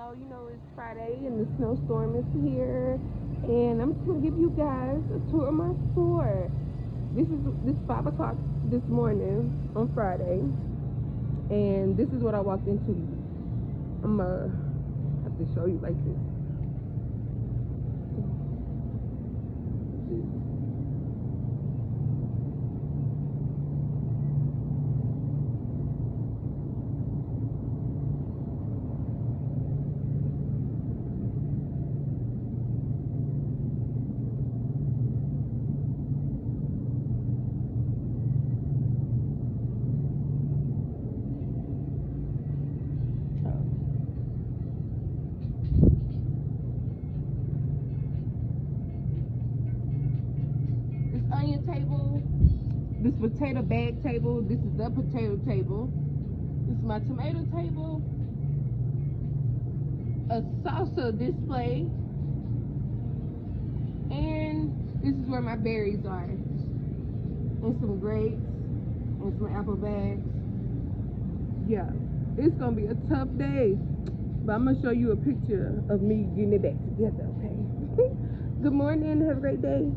So, you know, it's Friday and the snowstorm is here. And I'm just going to give you guys a tour of my store. This 5 o'clock this morning on Friday. And this is what I walked into. I'm going to have to show you like this. Onion table, this potato bag table, this is the potato table, this is my tomato table, a salsa display, and this is where my berries are, and some grapes, and some apple bags. Yeah, it's gonna be a tough day, but I'm gonna show you a picture of me getting it back together, okay? Good morning, have a great day.